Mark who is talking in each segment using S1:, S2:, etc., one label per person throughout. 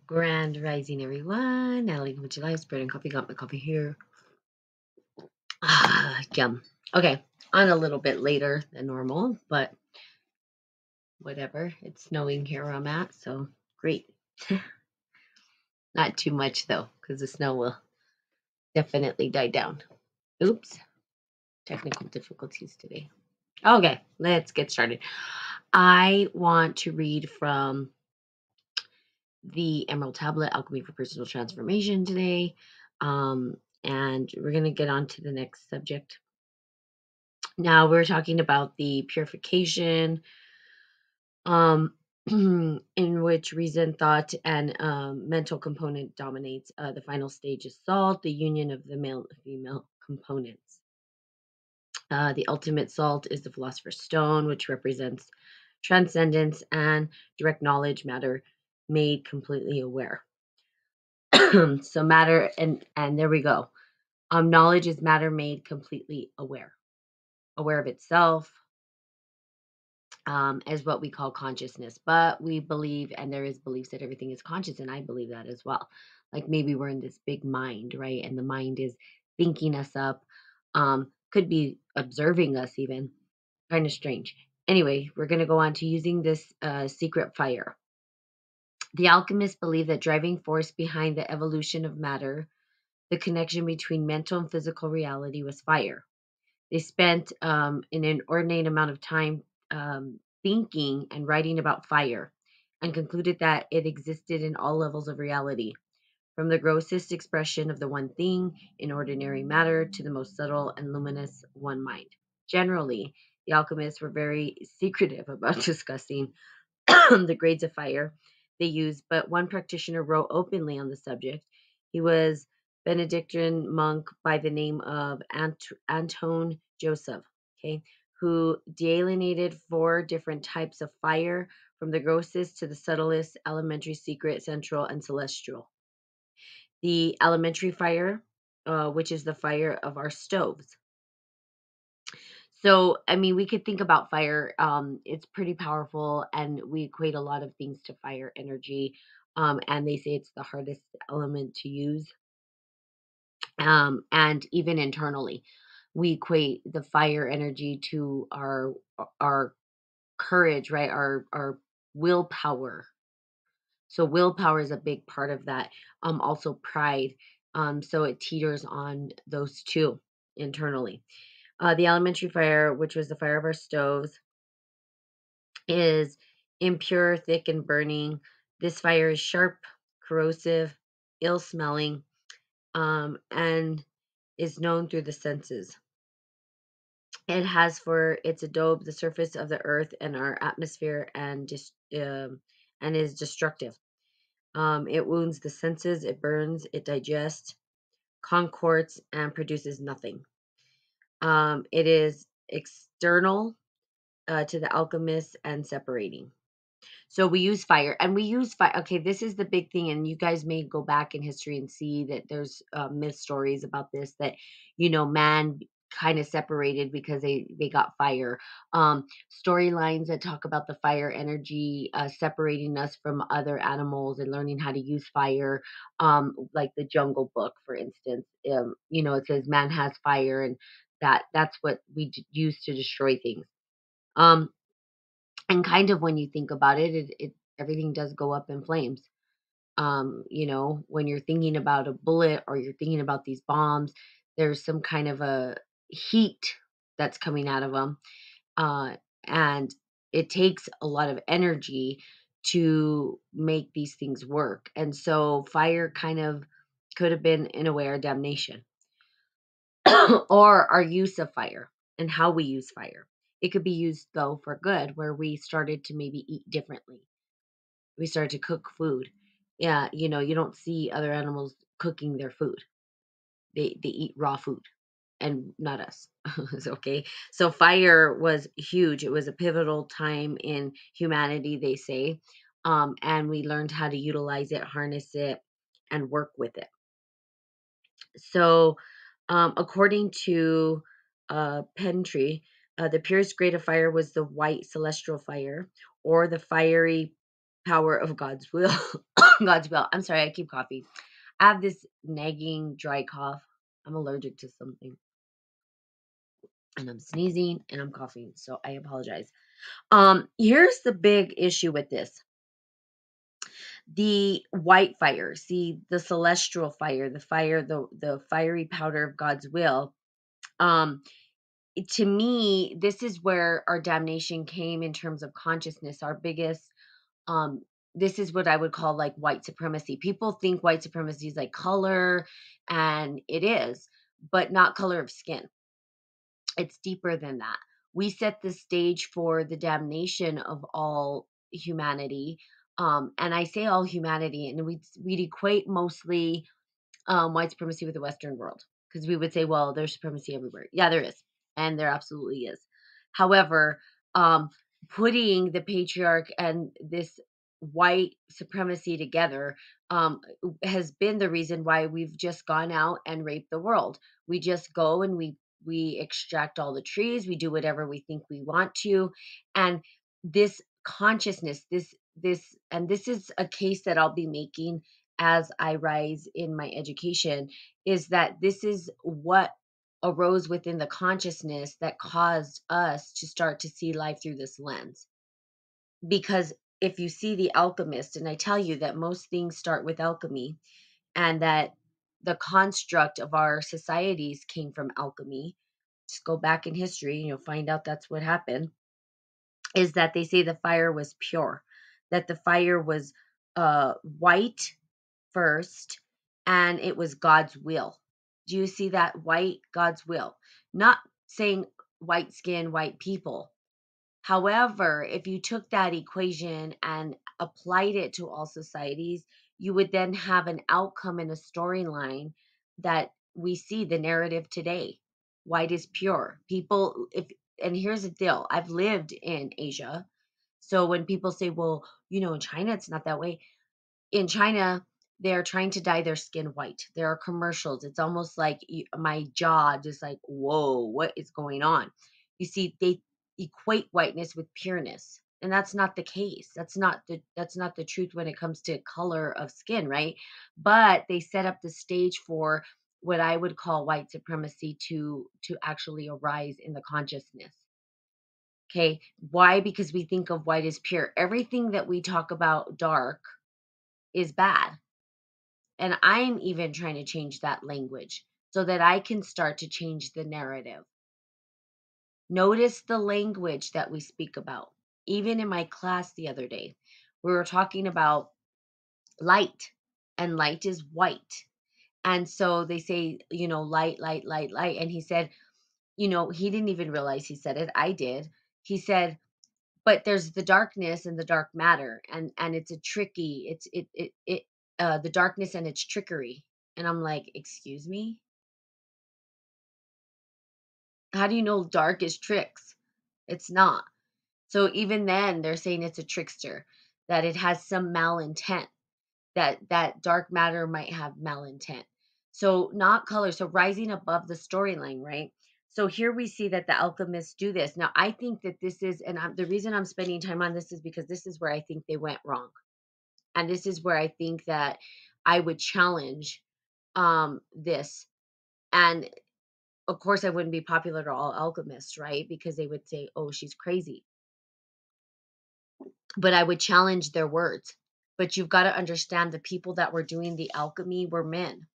S1: Grand rising, everyone. Natalie, would you like bread and coffee? Got my coffee here. Yum. Okay, on a little bit later than normal, but whatever. It's snowing here where I'm at, so great. Not too much though, because the snow will definitely die down. Oops, technical difficulties today. Okay, let's get started. I want to read from the Emerald Tablet, Alchemy for Personal Transformation today. And we're going to get on to the next subject. Now we're talking about the purification, um, in which reason, thought, and mental component dominates. The final stage is salt, the union of the male and female components. The ultimate salt is the philosopher's stone, which represents transcendence and direct knowledge, matter made completely aware. So matter, and there we go. Knowledge is matter made completely aware, aware of itself, is what we call consciousness. But we believe, and there is beliefs that everything is conscious, and I believe that as well. Like maybe we're in this big mind, right? And the mind is thinking us up, could be observing us even. Kind of strange. Anyway, we're going to go on to using this secret fire. The alchemists believe that driving force behind the evolution of matter, the connection between mental and physical reality, was fire. They spent an inordinate amount of time thinking and writing about fire and concluded that it existed in all levels of reality, from the grossest expression of the one thing in ordinary matter to the most subtle and luminous one mind. Generally, the alchemists were very secretive about discussing the grades of fire they used, but one practitioner wrote openly on the subject. He was Benedictine monk by the name of Anton Joseph, okay, who delineated 4 different types of fire, from the grossest to the subtlest, elementary, secret, central, and celestial. The elementary fire, which is the fire of our stoves. So, I mean, we could think about fire. It's pretty powerful, and we equate a lot of things to fire energy. And they say it's the hardest element to use. And even internally, we equate the fire energy to our courage, right? Our willpower. So willpower is a big part of that. Also pride. So it teeters on those two internally. The elementary fire, which was the fire of our stoves, is impure, thick, and burning. This fire is sharp, corrosive, ill smelling, and is known through the senses. It has for its adobe the surface of the earth and our atmosphere, and is destructive. It wounds the senses, it burns, it digests, concords, and produces nothing. It is external to the alchemists and separating. So we use fire, and we use fire. Okay, this is the big thing, and you guys may go back in history and see that there's myth stories about this, that man kind of separated because they got fire. Storylines that talk about the fire energy separating us from other animals and learning how to use fire. Like the Jungle Book, for instance. It says man has fire, and that's what we use to destroy things. Um, and kind of when you think about it, everything does go up in flames. When you're thinking about a bullet or you're thinking about these bombs, there's some kind of a heat that's coming out of them. And it takes a lot of energy to make these things work. And so fire kind of could have been, in a way, our damnation. Or our use of fire and how we use fire. It could be used, though, for good, where we started to maybe eat differently. We started to cook food. Yeah, you don't see other animals cooking their food. They eat raw food, and not us. It's okay. So fire was huge. It was a pivotal time in humanity, they say. And we learned how to utilize it, harness it, and work with it. So, according to Pentry, the purest grade of fire was the white celestial fire, or the fiery power of God's will. God's will. I'm sorry, I keep coughing. I have this nagging dry cough. I'm allergic to something. And I'm sneezing and I'm coughing. So I apologize. Here's the big issue with this. The white fire, see the celestial fire, the fire, the fiery powder of God's will. Um, to me, this is where our damnation came in terms of consciousness. Our biggest, um, this is what I would call like white supremacy. People think white supremacy is like color, and it is, but not color of skin. It's deeper than that. We set the stage for the damnation of all humanity. And I say all humanity, and we'd equate mostly white supremacy with the Western world, because we would say, well, there's supremacy everywhere. Yeah, there is, and there absolutely is. However, um, putting the patriarch and this white supremacy together has been the reason why we've just gone out and raped the world. We just go and we extract all the trees. We do whatever we think we want to, and this consciousness, this is a case that I'll be making as I rise in my education, is that this is what arose within the consciousness that caused us to start to see life through this lens. Because if you see The Alchemist, and I tell you that most things start with alchemy, and that the construct of our societies came from alchemy, just go back in history and you'll find out that's what happened, is that they say the fire was pure, that the fire was white first, and it was God's will. Do you see that? White, God's will. Not saying white skin, white people. However, if you took that equation and applied it to all societies, you would then have an outcome and a storyline that we see the narrative today. White is pure. People, if, and here's the deal, I've lived in Asia. So when people say, well, in China, it's not that way. In China, they're trying to dye their skin white. There are commercials. It's almost like my jaw just like, whoa, what is going on? You see, they equate whiteness with pureness, and that's not the case. That's not the truth when it comes to color of skin, right? But they set up the stage for what I would call white supremacy to actually arise in the consciousness. Okay, why? Because we think of white as pure. Everything that we talk about dark is bad. And I'm even trying to change that language so that I can start to change the narrative. Notice the language that we speak about. Even in my class the other day, we were talking about light, and light is white. And so they say, light, light, light, light. And he said, he didn't even realize he said it. I did. He said, but there's the darkness and the dark matter, and it's a tricky, the darkness and its trickery. And I'm like, excuse me, how do you know dark is tricks? It's not. So even then they're saying it's a trickster, that it has some malintent, that dark matter might have malintent. So not color, so rising above the storyline, right? So here we see that the alchemists do this. Now I think that this is, and the reason I'm spending time on this is because this is where I think they went wrong. And this is where I think that I would challenge this. And of course, I wouldn't be popular to all alchemists, right? Because they would say, oh, she's crazy. But I would challenge their words. But you've got to understand, the people that were doing the alchemy were men.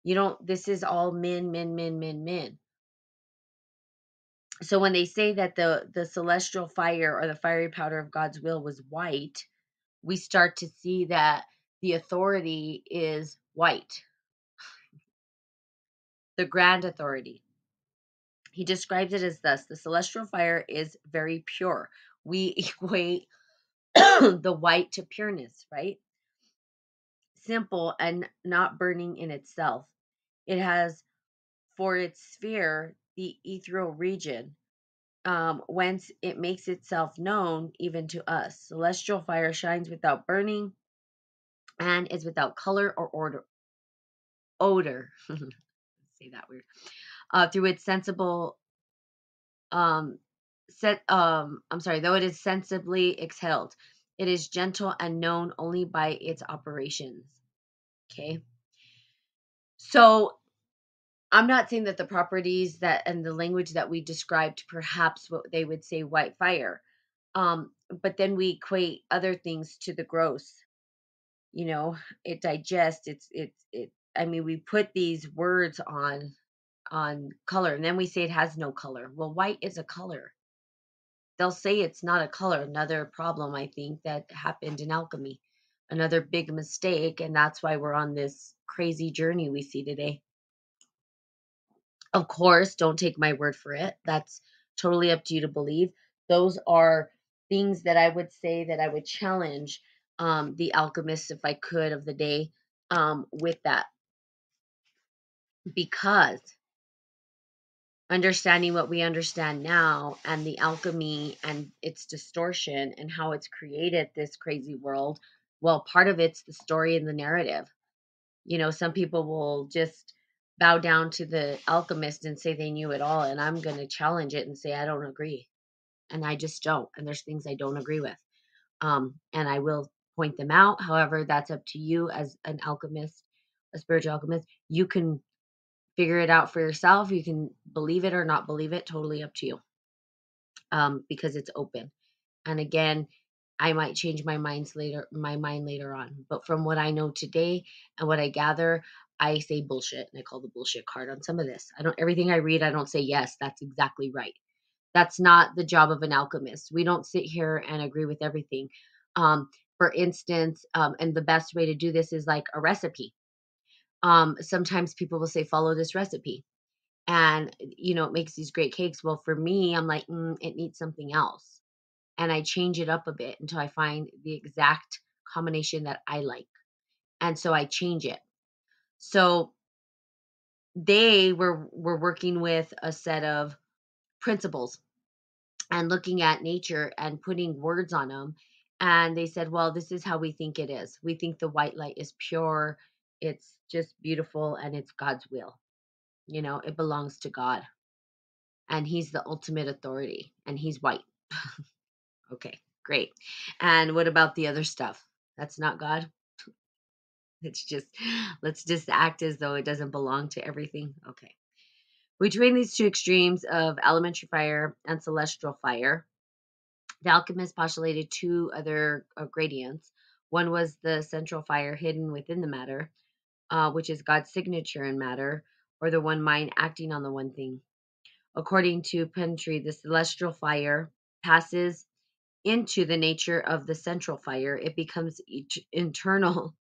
S1: This is all men, men, men, men, men. So when they say that the celestial fire, or the fiery powder of God's will, was white, we start to see that the authority is white, the grand authority. He describes it as thus: the celestial fire is very pure. We equate the white to pureness, right? Simple and not burning in itself. It has for its sphere the ethereal region, whence it makes itself known even to us. Celestial fire shines without burning and is without color or odor. Say that weird. Through its sensible I'm sorry, though it is sensibly exhaled, It is gentle and known only by its operations. Okay. So I'm not saying that the properties that and the language that we described, perhaps what they would say white fire. But then we equate other things to the gross. You know, it digests, it I mean, we put these words on color and then we say it has no color. Well, white is a color. They'll say it's not a color. Another problem I think that happened in alchemy. Another big mistake, and that's why we're on this crazy journey we see today. Of course, don't take my word for it. That's totally up to you to believe. Those are things that I would say that I would challenge the alchemists, if I could, of the day with that, because understanding what we understand now and the alchemy and its distortion and how it's created this crazy world, well, part of it's the story and the narrative. Some people will just bow down to the alchemist and say they knew it all. And I'm going to challenge it and say, I don't agree. And I just don't. And there's things I don't agree with. And I will point them out. However, that's up to you as an alchemist, a spiritual alchemist. You can figure it out for yourself. You can believe it or not believe it. Totally up to you, because it's open. And again, I might change my mind later on. But from what I know today and what I gather, I say bullshit and I call the bullshit card on some of this. I don't everything I read, I don't say yes, that's exactly right. That's not the job of an alchemist. We don't sit here and agree with everything. For instance, and the best way to do this is like a recipe. Sometimes people will say, follow this recipe. And, it makes these great cakes. Well, for me, I'm like, it needs something else, and I change it up a bit until I find the exact combination that I like. And so I change it. So they were working with a set of principles and looking at nature and putting words on them. And they said, well, this is how we think it is. We think the white light is pure, it's just beautiful, and it's God's will. It belongs to God. And he's the ultimate authority, and he's white. Okay, great. And what about the other stuff? That's not God. It's just let's just act as though it doesn't belong to everything. Okay. Between these two extremes of elementary fire and celestial fire, the alchemists postulated two other gradients. One was the central fire hidden within the matter, which is God's signature in matter, or the one mind acting on the one thing. According to Pentry, the celestial fire passes into the nature of the central fire. It becomes internal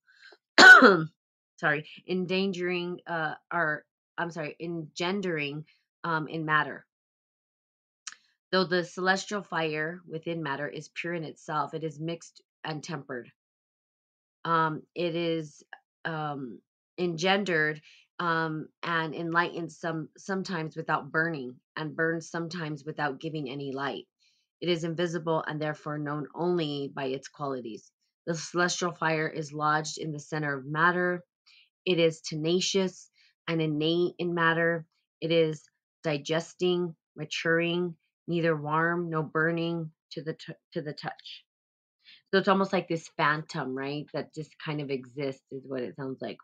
S1: sorry, endangering or I'm sorry, engendering in matter. Though the celestial fire within matter is pure in itself, it is mixed and tempered. It is engendered and enlightened sometimes without burning, and burns sometimes without giving any light. It is invisible and therefore known only by its qualities. The celestial fire is lodged in the center of matter. It is tenacious and innate in matter. It is digesting, maturing, neither warm nor burning to the touch. So it's almost like this phantom, right? That just kind of exists, is what it sounds like.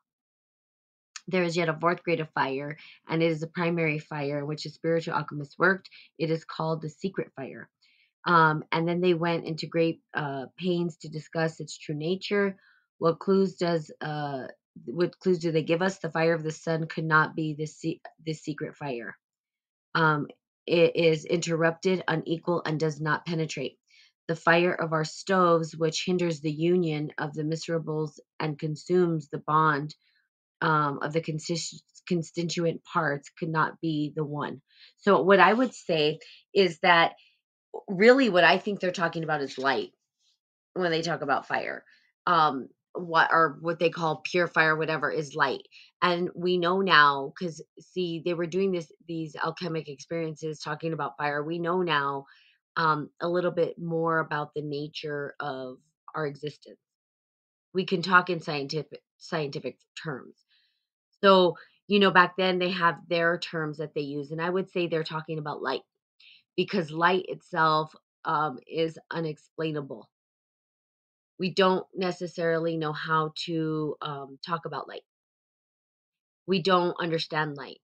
S1: There is yet a fourth grade of fire, and it is the primary fire in which the spiritual alchemists worked. It is called the secret fire. And then they went into great pains to discuss its true nature. What clues does what clues do they give us? The fire of the sun could not be this secret fire. Um, it is interrupted, unequal, and does not penetrate. The fire of our stoves, which hinders the union of the miserables and consumes the bond of the constituent parts, could not be the one. So, what I would say is that really what I think they're talking about is light when they talk about fire. What they call pure fire, whatever, is light. And we know now, because see, they were doing these alchemic experiences talking about fire. We know now a little bit more about the nature of our existence. We can talk in scientific terms. So, back then they have their terms that they use, and I would say they're talking about light, because light itself is unexplainable. We don't necessarily know how to talk about light. We don't understand light.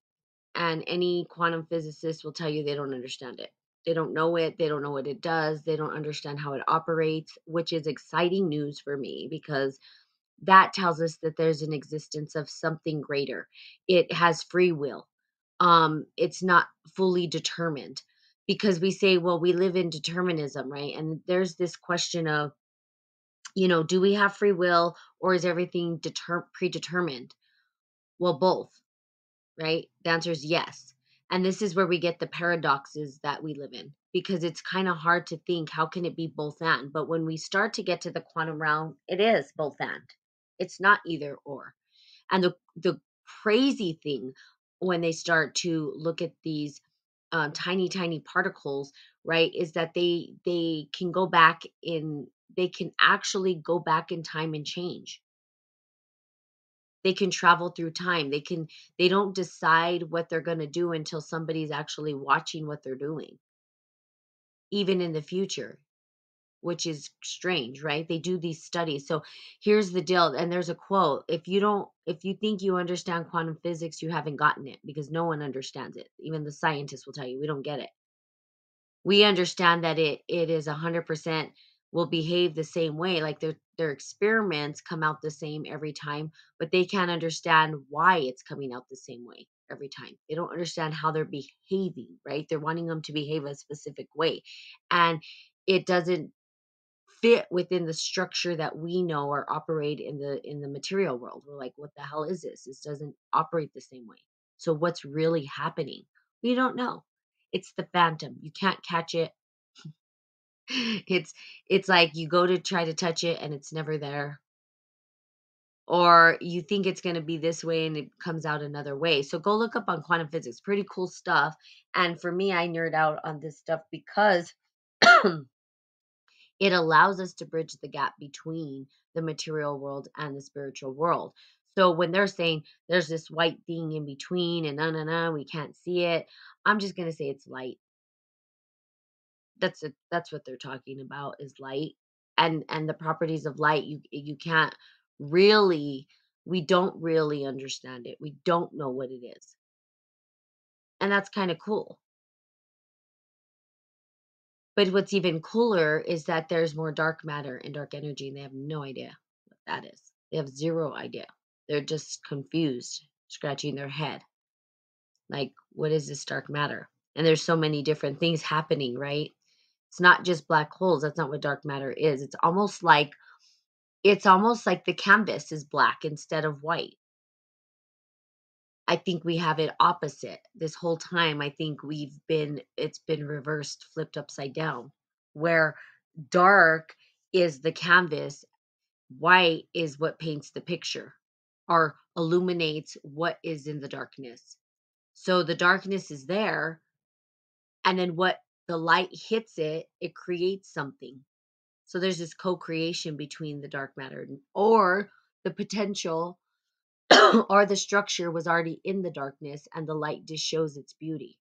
S1: And any quantum physicist will tell you they don't understand it. They don't know it. They don't know what it does. They don't understand how it operates, which is exciting news for me because that tells us that there's an existence of something greater. It has free will. It's not fully determined because we say, well, we live in determinism, right? And there's this question of, do we have free will or is everything predetermined? Well, both, right? The answer is yes. And this is where we get the paradoxes that we live in because it's kind of hard to think how can it be both and? But when we start to get to the quantum realm, it is both and. It's not either or. And the crazy thing when they start to look at these tiny tiny particles, right, is that they can go back in they can actually go back in time and change. They can travel through time. They don't decide what they're going to do until somebody's actually watching what they're doing, even in the future, which is strange, right? They do these studies. So here's the deal. And there's a quote. If you think you understand quantum physics, you haven't gotten it because no one understands it. Even the scientists will tell you we don't get it. We understand that it is 100% will behave the same way, like their experiments come out the same every time, but they can't understand why it's coming out the same way every time. They don't understand how they're behaving, right? They're wanting them to behave a specific way, and it doesn't fit within the structure that we know or operate in the material world. We're like, what the hell is this? This doesn't operate the same way. So what's really happening? We don't know. It's the phantom. You can't catch it. It's like you go to try to touch it and it's never there. Or you think it's going to be this way and it comes out another way. So go look up on quantum physics. Pretty cool stuff. And for me, I nerd out on this stuff because it allows us to bridge the gap between the material world and the spiritual world. So when they're saying there's this white thing in between and no, we can't see it, I'm just going to say it's light. That's what they're talking about is light and the properties of light. You can't really we don't really understand it. We don't know what it is. And that's kind of cool. But what's even cooler is that there's more dark matter and dark energy and they have no idea what that is. They have zero idea. They're just confused, scratching their head. Like, what is this dark matter? And there's so many different things happening, right? It's not just black holes. That's not what dark matter is. It's almost like the canvas is black instead of white. I think we have it opposite this whole time. I think it's been reversed, flipped upside down, where dark is the canvas, white is what paints the picture or illuminates what is in the darkness. So the darkness is there, and then what the light hits it, it creates something. So there's this co-creation between the dark matter or the potential or the structure was already in the darkness and the light just shows its beauty.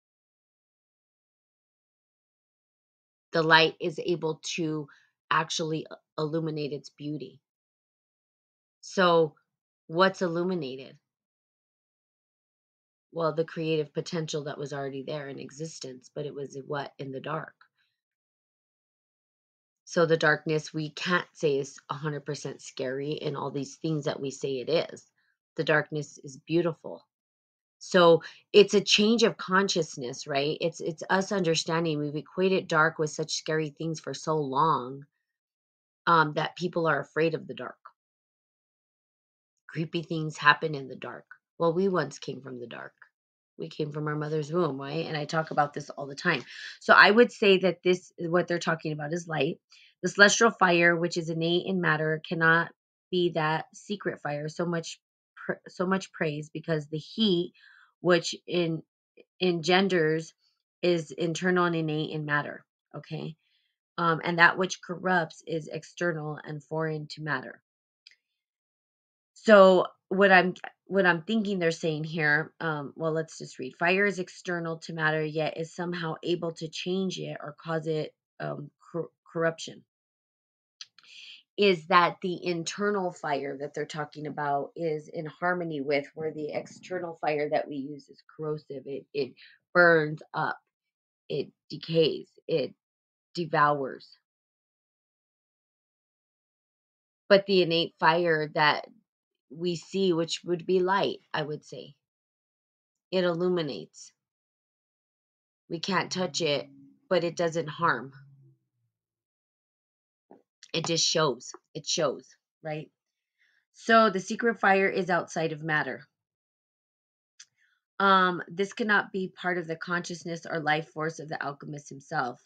S1: The light is able to actually illuminate its beauty. So what's illuminated? Well, the creative potential that was already there in existence, but it was what in the dark. So the darkness we can't say is 100% scary and all these things that we say it is. The darkness is beautiful. So it's a change of consciousness, right? It's us understanding we've equated dark with such scary things for so long that people are afraid of the dark. Creepy things happen in the dark. Well, we once came from the dark. We came from our mother's womb, right? And I talk about this all the time. So I would say that this is what they're talking about is light. The celestial fire, which is innate in matter, cannot be that secret fire. So much praise because the heat, which engenders, is internal and innate in matter. Okay, and that which corrupts is external and foreign to matter. So what I'm thinking they're saying here, well, let's just read. Fire is external to matter, yet is somehow able to change it or cause it corruption. is that the internal fire that they're talking about is in harmony with where the external fire that we use is corrosive. It burns up, it decays, it devours. But the innate fire that we see, which would be light, I would say, it illuminates. We can't touch it, but it doesn't harm. It just shows. It shows, right? So the secret fire is outside of matter. This cannot be part of the consciousness or life force of the alchemist himself.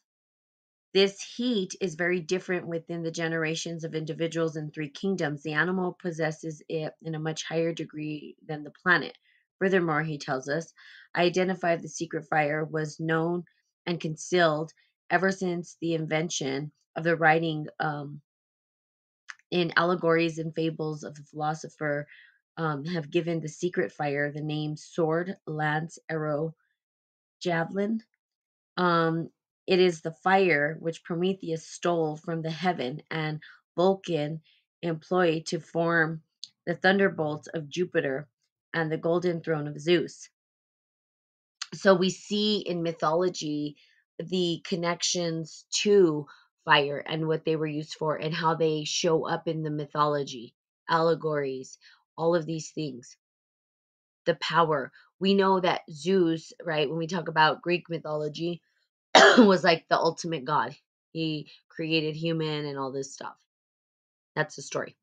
S1: This heat is very different within the generations of individuals in three kingdoms. The animal possesses it in a much higher degree than the planet. Furthermore, he tells us, I identify the secret fire was known and concealed ever since the invention of the writing in allegories and fables of the philosopher have given the secret fire the name sword, lance, arrow, javelin. Um, it is the fire which Prometheus stole from the heaven and Vulcan employed to form the thunderbolts of Jupiter and the golden throne of Zeus. So we see in mythology the connections to fire and what they were used for and how they show up in the mythology, allegories, all of these things. The power. We know that Zeus, right, when we talk about Greek mythology, was like the ultimate god. He created human and all this stuff. That's the story.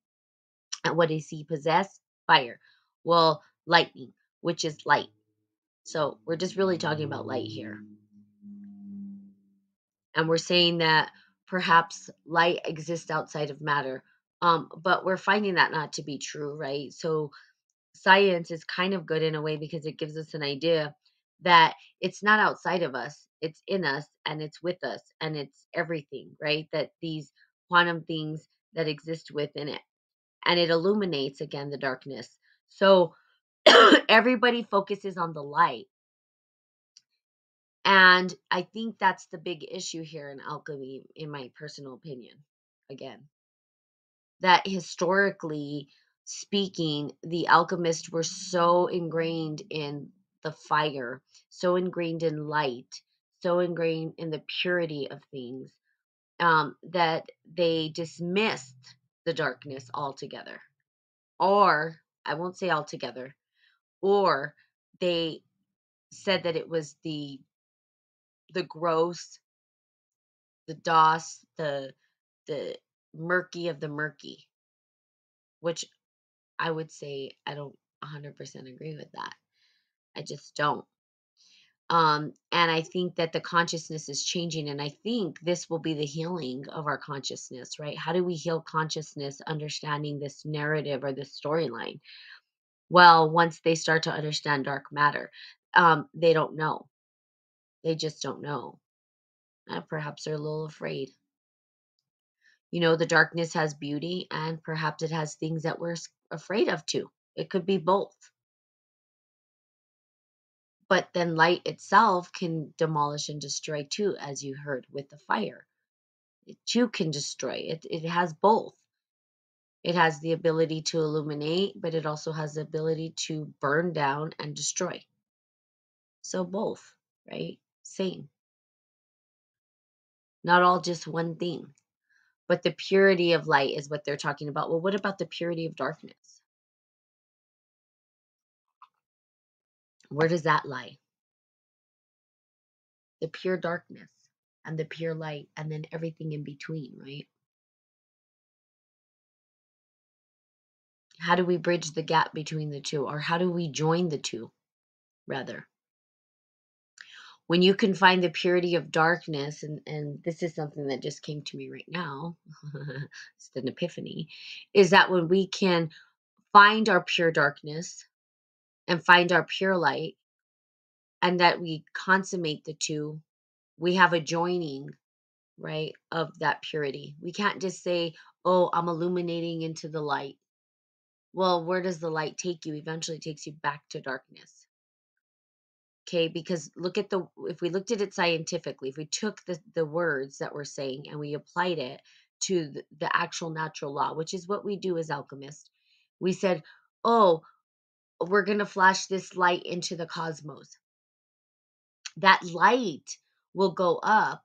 S1: And what does he possess? Fire. Well, lightning, which is light. So we're just really talking about light here. And we're saying that perhaps light exists outside of matter. But we're finding that not to be true, right? So science is kind of good in a way because it gives us an idea that it's not outside of us, it's in us and it's with us and it's everything, right? That these quantum things that exist within it and it illuminates again the darkness. So everybody focuses on the light. And I think that's the big issue here in alchemy, in my personal opinion. Again, that historically speaking, the alchemists were so ingrained in the fire, so ingrained in light, so ingrained in the purity of things, that they dismissed the darkness altogether. Or, I won't say altogether, or they said that it was the gross, the DOS, the murky of the murky, which I would say I don't 100% agree with that. I just don't. And I think that the consciousness is changing, and I think this will be the healing of our consciousness, right? How do we heal consciousness understanding this narrative or this storyline? Well, once they start to understand dark matter, they don't know. They just don't know. Perhaps they're a little afraid. The darkness has beauty, and perhaps it has things that we're afraid of too. It could be both. But then light itself can demolish and destroy too, as you heard with the fire. It too can destroy. It has both. It has the ability to illuminate, but it also has the ability to burn down and destroy. So both, right? Same. Not all just one thing. But the purity of light is what they're talking about. Well, what about the purity of darkness? Where does that lie? The pure darkness and the pure light, and then everything in between, right? How do we bridge the gap between the two? Or how do we join the two, rather? When you can find the purity of darkness, and this is something that just came to me right now, it's an epiphany, is that when we can find our pure darkness and find our pure light, and that we consummate the two, we have a joining, right, of that purity. We can't just say, oh, I'm illuminating into the light. Well, where does the light take you? Eventually it takes you back to darkness. Okay, because if we looked at it scientifically, if we took the words that we're saying and we applied it to the actual natural law, which is what we do as alchemists. We said, oh, we're going to flash this light into the cosmos. That light will go up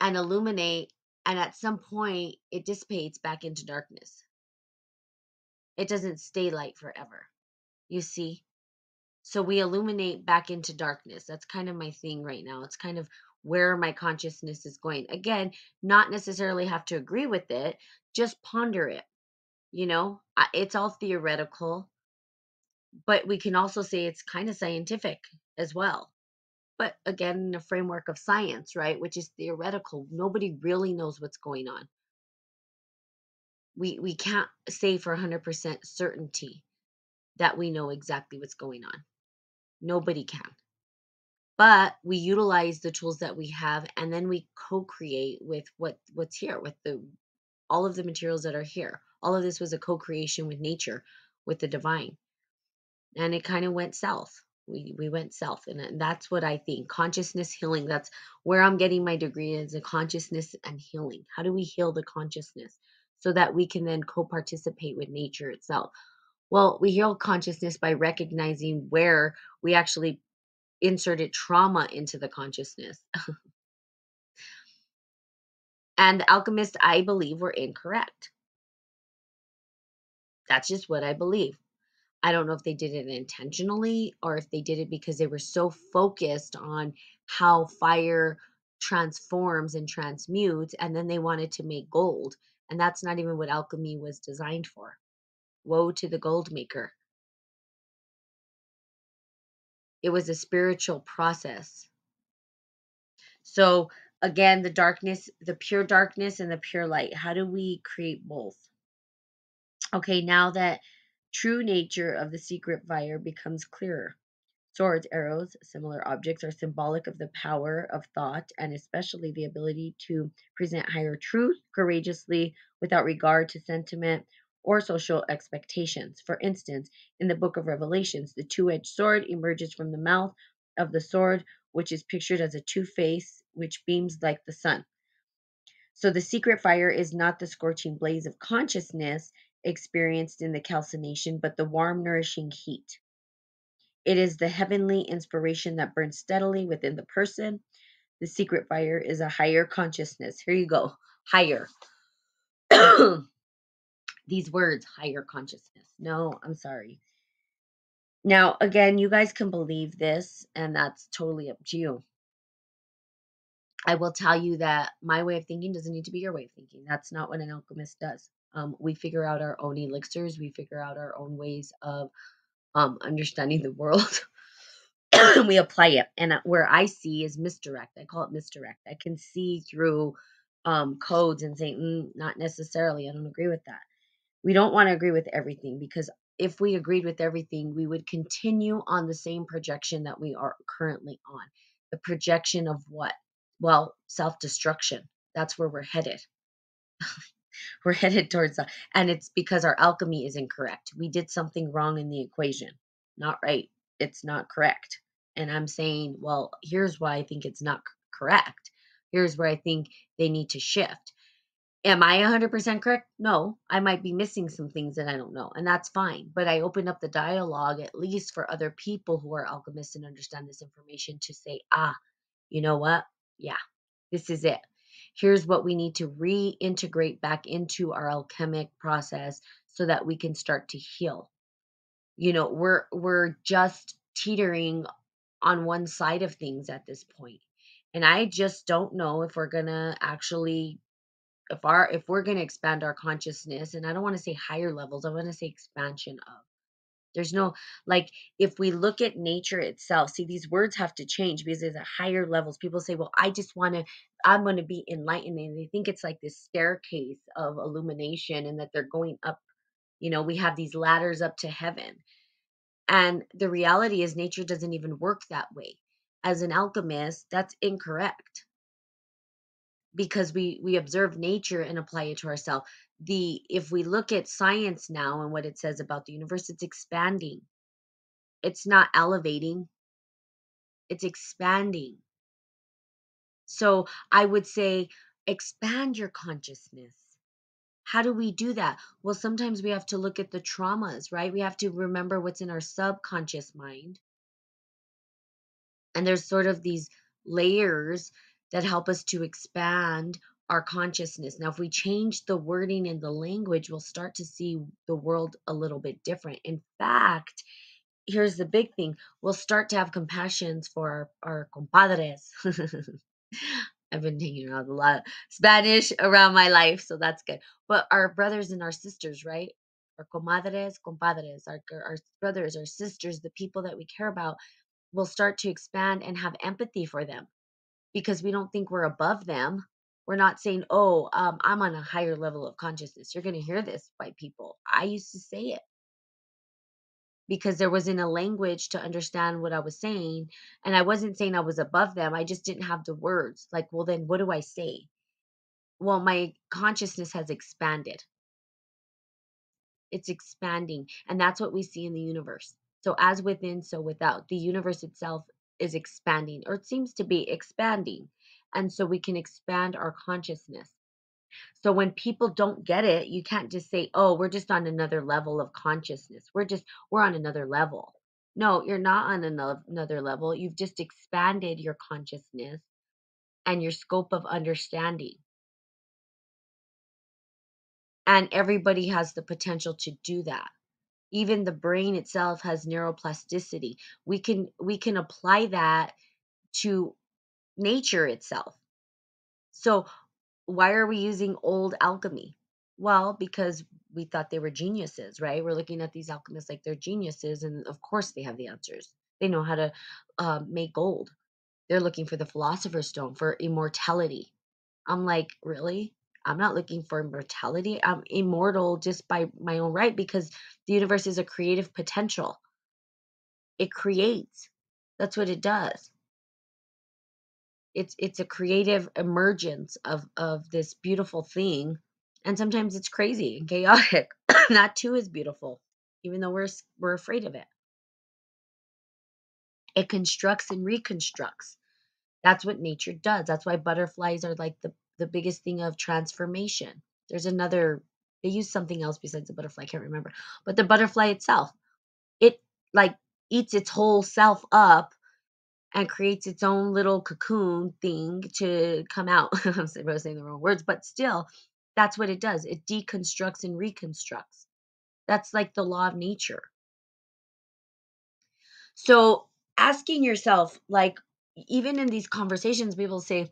S1: and illuminate, and at some point it dissipates back into darkness. It doesn't stay light forever. You see? So we illuminate back into darkness. That's kind of my thing right now. It's kind of where my consciousness is going. Again, not necessarily have to agree with it, just ponder it. It's all theoretical, but we can also say it's kind of scientific as well. But again, in the framework of science, right, which is theoretical, nobody really knows what's going on. We can't say for 100% certainty that we know exactly what's going on. Nobody can. But we utilize the tools that we have, and then we co-create with what's here, with the all of the materials that are here. All of this was a co-creation with nature, with the divine. And it kind of went south. We went south, and that's what I think. Consciousness healing, that's where I'm getting my degree, is in consciousness and healing. How do we heal the consciousness so that we can then co-participate with nature itself? Well, we heal consciousness by recognizing where we actually inserted trauma into the consciousness. And the alchemists, I believe, were incorrect. That's just what I believe. I don't know if they did it intentionally or if they did it because they were so focused on how fire transforms and transmutes, and then they wanted to make gold. And that's not even what alchemy was designed for. Woe to the gold maker. It was a spiritual process. So again, the darkness, the pure darkness and the pure light. How do we create both? Okay, now that true nature of the secret fire becomes clearer. Swords, arrows, similar objects are symbolic of the power of thought and especially the ability to present higher truth courageously without regard to sentiment or social expectations. For instance, in the book of Revelations, the two-edged sword emerges from the mouth of the sword, which is pictured as a two-face which beams like the sun. So the secret fire is not the scorching blaze of consciousness experienced in the calcination, but the warm, nourishing heat. It is the heavenly inspiration that burns steadily within the person. The secret fire is a higher consciousness. Here you go. Higher. These words, higher consciousness. No, I'm sorry. Now, again, you guys can believe this, and that's totally up to you. I will tell you that my way of thinking doesn't need to be your way of thinking. That's not what an alchemist does. We figure out our own elixirs. We figure out our own ways of understanding the world. We apply it. And where I see is misdirect. I call it misdirect. I can see through codes and say, not necessarily. I don't agree with that. We don't want to agree with everything, because if we agreed with everything, we would continue on the same projection that we are currently on. The projection of what? Well, self-destruction. That's where we're headed. We're headed towards that. And it's because our alchemy is incorrect. We did something wrong in the equation. Not right. It's not correct. And I'm saying, well, here's why I think it's not correct. Here's where I think they need to shift. Am I 100% correct? No, I might be missing some things that I don't know, and that's fine. But I open up the dialogue, at least for other people who are alchemists and understand this information, to say, you know what? Yeah, this is it. Here's what we need to reintegrate back into our alchemic process so that we can start to heal. We're just teetering on one side of things at this point. And I just don't know if we're going to actually if we're going to expand our consciousness, and I don't want to say higher levels, I want to say expansion of. There's no, like, if we look at nature itself, see, these words have to change because there's a higher levels. People say, well, I'm going to be enlightened. And they think it's like this staircase of illumination and that they're going up. We have these ladders up to heaven. And the reality is nature doesn't even work that way. As an alchemist, that's incorrect, because we observe nature and apply it to ourselves. If we look at science now and what it says about the universe, it's expanding. It's not elevating, it's expanding. So I would say expand your consciousness. How do we do that? Well, sometimes we have to look at the traumas, right? We have to remember what's in our subconscious mind. And there's sort of these layers that help us to expand our consciousness. Now, if we change the wording and the language, we'll start to see the world a little bit different. In fact, here's the big thing, we'll start to have compassions for our compadres. I've been taking around a lot of Spanish around my life, so that's good. But our brothers and our sisters, right? Our comadres, compadres, our brothers, our sisters, the people that we care about, will start to expand and have empathy for them because we don't think we're above them. We're not saying, oh, I'm on a higher level of consciousness. You're going to hear this by people. I used to say it because there wasn't a language to understand what I was saying. And I wasn't saying I was above them. I just didn't have the words. Like, well, then what do I say? Well, my consciousness has expanded. It's expanding. And that's what we see in the universe. So, as within, so without. The universe itself is expanding, or it seems to be expanding. And so we can expand our consciousness. So when people don't get it, you can't just say, "Oh, we're just on another level of consciousness. We're on another level." No, you're not on another level. You've just expanded your consciousness and your scope of understanding. And everybody has the potential to do that. Even the brain itself has neuroplasticity. We can apply that to nature itself. So why are we using old alchemy? Well, because we thought they were geniuses, right? We're looking at these alchemists like they're geniuses, and of course they have the answers. They know how to make gold. They're looking for the philosopher's stone for immortality. I'm like, really? I'm not looking for immortality. I'm immortal just by my own right because the universe is a creative potential. It creates. That's what it does. It's a creative emergence of this beautiful thing, and sometimes it's crazy and chaotic. That too is beautiful, even though we're afraid of it. It constructs and reconstructs. That's what nature does. That's why butterflies are like the biggest thing of transformation. There's another, they use something else besides the butterfly, I can't remember. But the butterfly itself, it like eats its whole self up and creates its own little cocoon thing to come out. I'm saying the wrong words, but still, that's what it does. It deconstructs and reconstructs. That's like the law of nature. So asking yourself, like, even in these conversations, people say,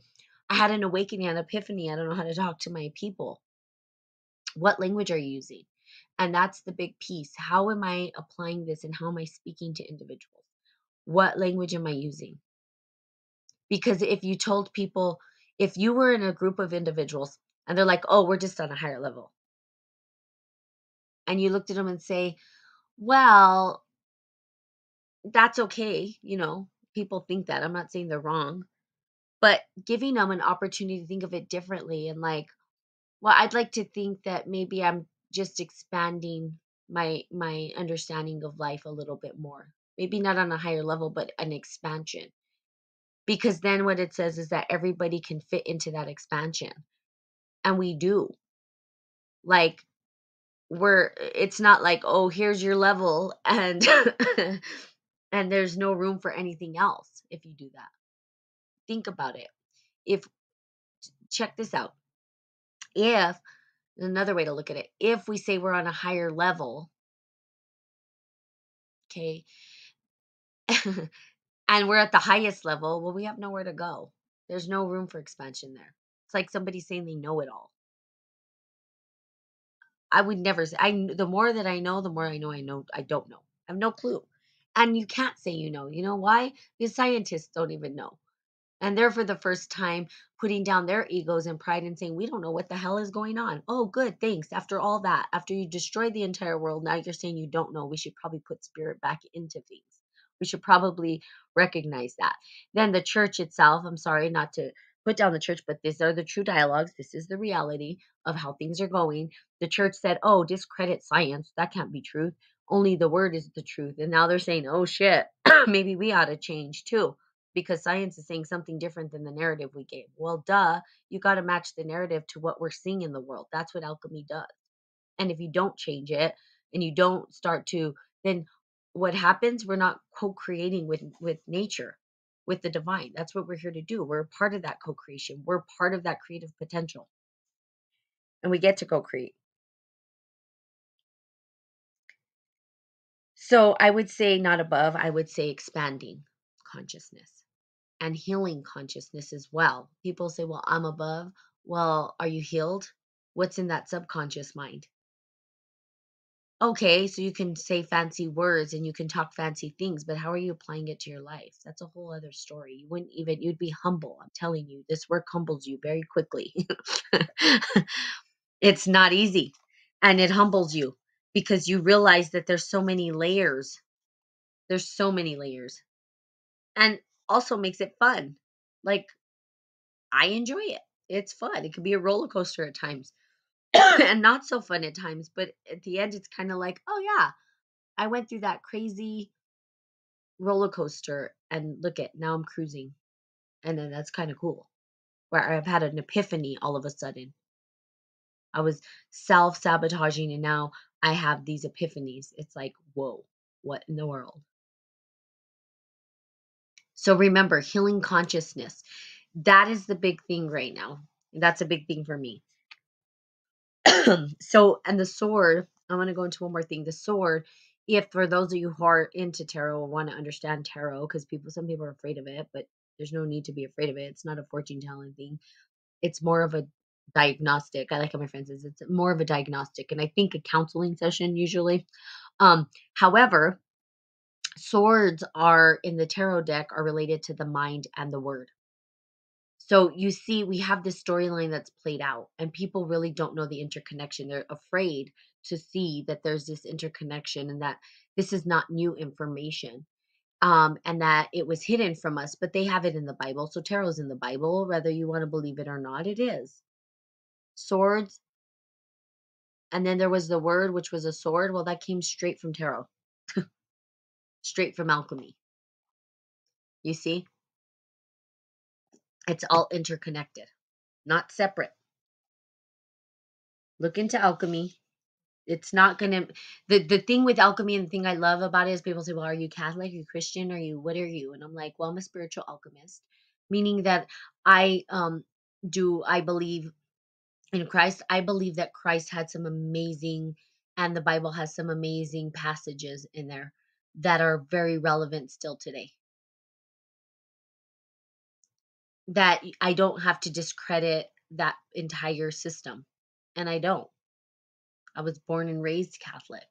S1: I had an awakening, an epiphany. I don't know how to talk to my people. What language are you using? And that's the big piece. How am I applying this and how am I speaking to individuals? What language am I using? Because if you told people, if you were in a group of individuals and they're like, oh, we're just on a higher level, and you looked at them and say, well, that's okay. People think that. I'm not saying they're wrong, but giving them an opportunity to think of it differently and like, well, I'd like to think that maybe I'm just expanding my understanding of life a little bit more. Maybe not on a higher level, but an expansion. Because then what it says is that everybody can fit into that expansion. And we do. Like, it's not like, oh, here's your level and and there's no room for anything else if you do that. Think about it. If Check this out. If Another way to look at it, if we say we're on a higher level, okay, and we're at the highest level, well, we have nowhere to go. There's no room for expansion there. It's like somebody saying they know it all. I would never say. The more that I know, the more I know I don't know. I have no clue. And you can't say you know. You know why? Because scientists don't even know. And they're for the first time putting down their egos and pride and saying, we don't know what the hell is going on. Oh, good. Thanks. After all that, after you destroyed the entire world, now you're saying you don't know. We should probably put spirit back into things. We should probably recognize that. Then the church itself, I'm sorry not to put down the church, but these are the true dialogues. This is the reality of how things are going. The church said, oh, discredit science. That can't be truth. Only the word is the truth. And now they're saying, oh, shit, maybe we ought to change too. because science is saying something different than the narrative we gave. Well, duh, you got to match the narrative to what we're seeing in the world. That's what alchemy does. And if you don't change it and you don't start to, then what happens? We're not co-creating with nature, with the divine. That's what we're here to do. We're a part of that co-creation. We're part of that creative potential. And we get to co-create. So I would say not above, I would say expanding consciousness and healing consciousness as well. People say, well, I'm above. Well, are you healed? What's in that subconscious mind? Okay, so you can say fancy words and you can talk fancy things, but how are you applying it to your life? That's a whole other story. You wouldn't even, you'd be humble. I'm telling you, this work humbles you very quickly. It's not easy and it humbles you because you realize that there's so many layers. There's so many layers and also makes it fun. Like, I enjoy it. It's fun. It can be a roller coaster at times and not so fun at times, but at the end, it's kind of like, oh, yeah, I went through that crazy roller coaster and look at now I'm cruising. And then that's kind of cool. Where I've had an epiphany all of a sudden. I was self-sabotaging and now I have these epiphanies. It's like, whoa, what in the world? So remember, healing consciousness. That is the big thing right now. That's a big thing for me. So, and the sword, I want to go into one more thing. The sword, if for those of you who are into tarot or want to understand tarot, because some people are afraid of it, but there's no need to be afraid of it. It's not a fortune telling thing. It's more of a diagnostic. I like how my friend says it's more of a diagnostic, and I think a counseling session usually. However, swords are in the tarot deck are related to the mind and the word. So you see, we have this storyline that's played out, and people really don't know the interconnection. They're afraid to see that there's this interconnection and that this is not new information, and that it was hidden from us, but they have it in the Bible. So tarot's in the Bible, whether you want to believe it or not, it is. Swords, and then there was the word, which was a sword. Well, that came straight from tarot, straight from alchemy. You see, it's all interconnected, not separate. Look into alchemy. It's not gonna the thing with alchemy and the thing I love about it is people say, well, are you Catholic? Are you Christian? Are you what are you? And I'm like, well, I'm a spiritual alchemist, meaning that I believe in Christ. I believe that Christ had some amazing and the Bible has some amazing passages in there that are very relevant still today. That I don't have to discredit that entire system. And I don't. I was born and raised Catholic.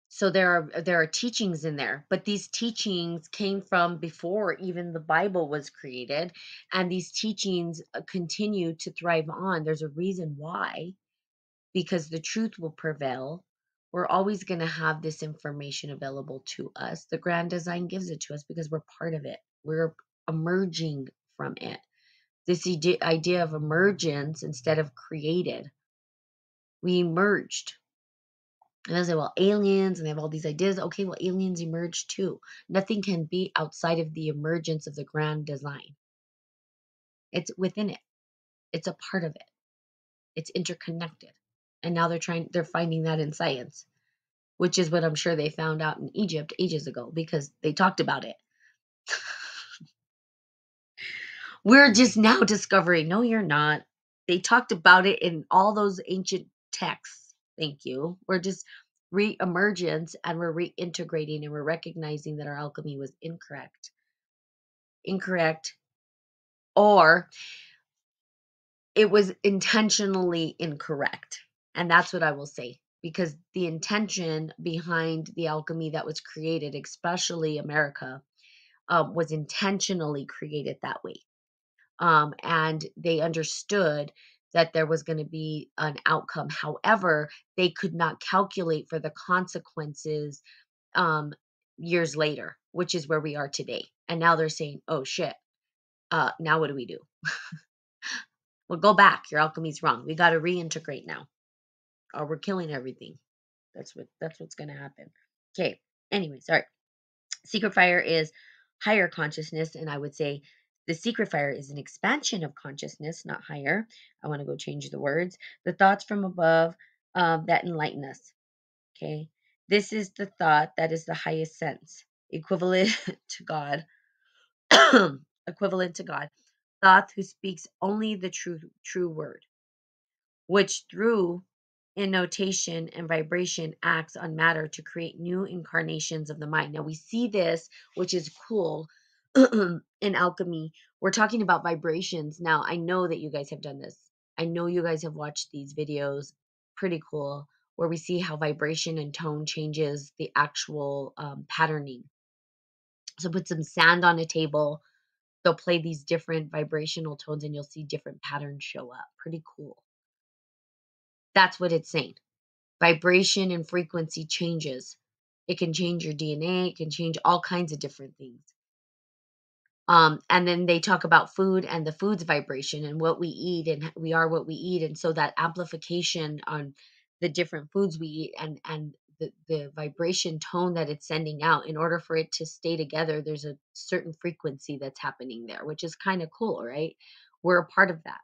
S1: So there are teachings in there, but these teachings came from before even the Bible was created, and these teachings continue to thrive on. There's a reason why, because the truth will prevail. We're always going to have this information available to us. The grand design gives it to us because we're part of it. We're emerging from it. This idea of emergence instead of created. We emerged. And I say, well, aliens, and they have all these ideas. Okay, well, aliens emerge too. Nothing can be outside of the emergence of the grand design. It's within it. It's a part of it. It's interconnected. And now they're finding that in science, which is what I'm sure they found out in Egypt ages ago because they talked about it. We're just now discovering, no, you're not. They talked about it in all those ancient texts. Thank you. We're just re-emergence and we're reintegrating and we're recognizing that our alchemy was incorrect. Incorrect, or it was intentionally incorrect. And that's what I will say. Because the intention behind the alchemy that was created, especially America, was intentionally created that way. And they understood that there was going to be an outcome. However, they could not calculate for the consequences years later, which is where we are today. And now they're saying, oh shit, now what do we do? Well, go back. Your alchemy's wrong. We got to reintegrate now, or we're killing everything. That's what's going to happen. Okay. Anyway, sorry. Secret fire is higher consciousness, and I would say the secret fire is an expansion of consciousness, not higher. I want to go change the words. The thoughts from above that enlighten us. Okay. This is the thought that is the highest sense, equivalent to God, equivalent to God. Thought who speaks only the true word, which through innotation and vibration acts on matter to create new incarnations of the mind. Now we see this, which is cool in alchemy. We're talking about vibrations. Now I know that you guys have done this. I know you guys have watched these videos. Pretty cool. Where we see how vibration and tone changes the actual patterning. So put some sand on a table. They'll play these different vibrational tones and you'll see different patterns show up. Pretty cool. That's what it's saying. Vibration and frequency changes. It can change your DNA, it can change all kinds of different things. And then they talk about food and the food's vibration and what we eat, and we are what we eat. And so that amplification on the different foods we eat and the vibration tone that it's sending out, in order for it to stay together, there's a certain frequency that's happening there, which is kind of cool, right? We're a part of that.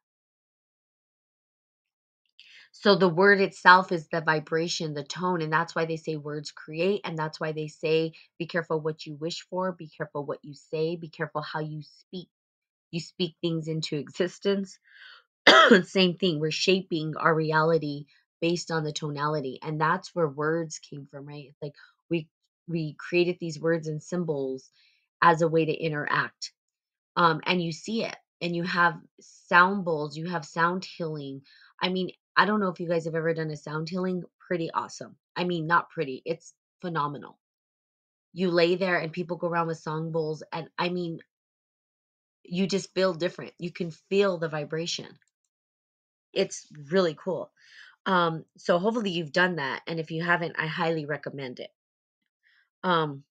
S1: So the word itself is the vibration, the tone, and that's why they say words create, and that's why they say be careful what you wish for, be careful what you say, be careful how you speak. You speak things into existence. Same thing, we're shaping our reality based on the tonality, and that's where words came from, right? It's like we created these words and symbols as a way to interact. And you see it, and you have sound bowls, you have sound healing. I mean, I don't know if you guys have ever done a sound healing. Pretty awesome. I mean, not pretty, it's phenomenal. You lay there and people go around with song bowls, and I mean, you just feel different. You can feel the vibration. It's really cool. So hopefully you've done that, and if you haven't, I highly recommend it. Um,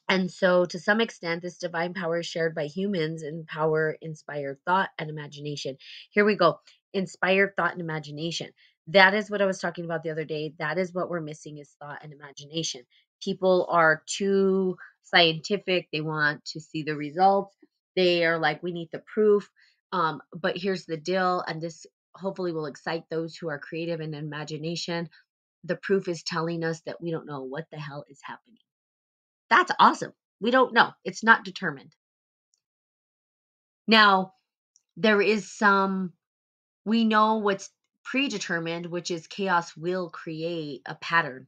S1: And so, to some extent, this divine power is shared by humans and power inspired thought and imagination. Here we go. Inspired thought and imagination. That is what I was talking about the other day. That is what we're missing, is thought and imagination. People are too scientific. They want to see the results. They are like, we need the proof. But here's the deal, and this hopefully will excite those who are creative and imagination. The proof is telling us that we don't know what the hell is happening. That's awesome. We don't know. It's not determined. Now, there is some, we know what's predetermined, which is chaos will create a pattern,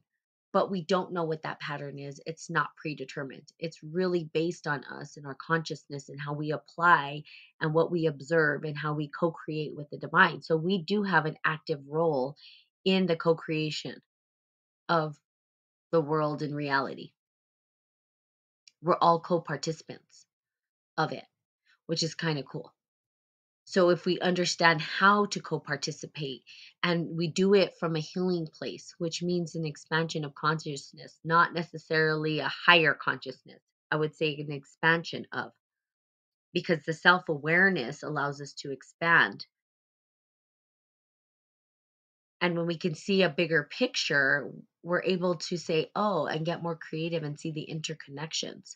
S1: but we don't know what that pattern is. It's not predetermined. It's really based on us and our consciousness and how we apply and what we observe and how we co create with the divine. So, we do have an active role in the co creation of the world and reality. We're all co participants of it, which is kind of cool. So if we understand how to co-participate, and we do it from a healing place, which means an expansion of consciousness, not necessarily a higher consciousness. I would say an expansion of, because the self-awareness allows us to expand. And when we can see a bigger picture, we're able to say, oh, and get more creative and see the interconnections.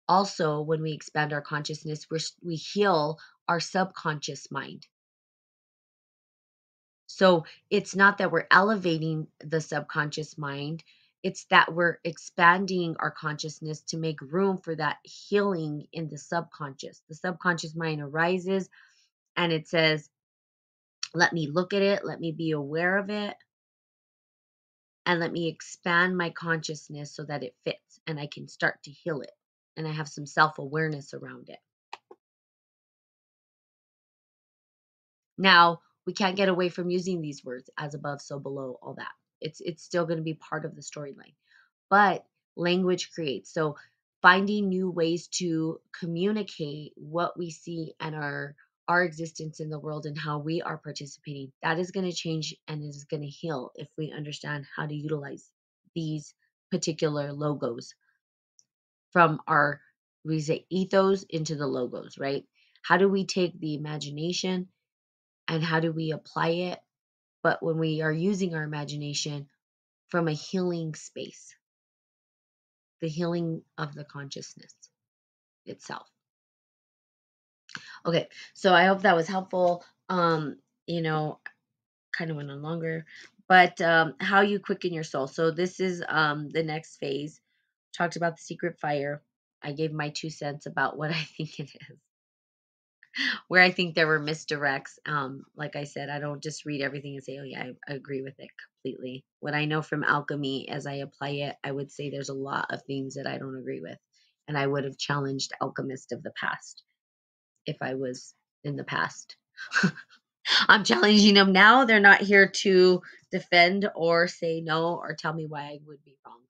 S1: Also, when we expand our consciousness, we heal our subconscious mind. So it's not that we're elevating the subconscious mind, it's that we're expanding our consciousness to make room for that healing in the subconscious. The subconscious mind arises and it says, let me look at it, let me be aware of it, and let me expand my consciousness so that it fits and I can start to heal it. And I have some self awareness around it. Now, we can't get away from using these words, as above, so below, all that. It's still going to be part of the storyline. But language creates. So finding new ways to communicate what we see and our existence in the world and how we are participating, that is going to change and it is going to heal if we understand how to utilize these particular logos from our, we say, ethos into the logos, right? How do we take the imagination and how do we apply it? But when we are using our imagination from a healing space, the healing of the consciousness itself. Okay, so I hope that was helpful. You know, kind of went on longer, but how you quicken your soul. So this is the next phase. Talked about the secret fire. I gave my 2 cents about what I think it is. Where I think there were misdirects. Like I said, I don't just read everything and say, "Oh yeah, I agree with it completely." What I know from alchemy, as I apply it, I would say there's a lot of things that I don't agree with, and I would have challenged alchemists of the past if I was in the past. I'm challenging them now. They're not here to defend or say no or tell me why I would be wrong.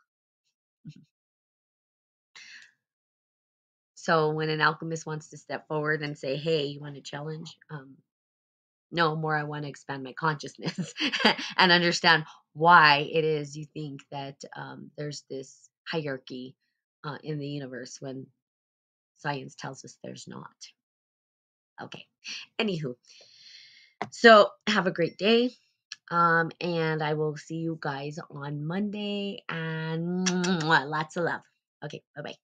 S1: So when an alchemist wants to step forward and say, "Hey, you want to challenge?" No, more I want to expand my consciousness and understand why it is you think that there's this hierarchy in the universe when science tells us there's not. Okay. Anywho, so have a great day. And I will see you guys on Monday and lots of love. Okay. Bye bye.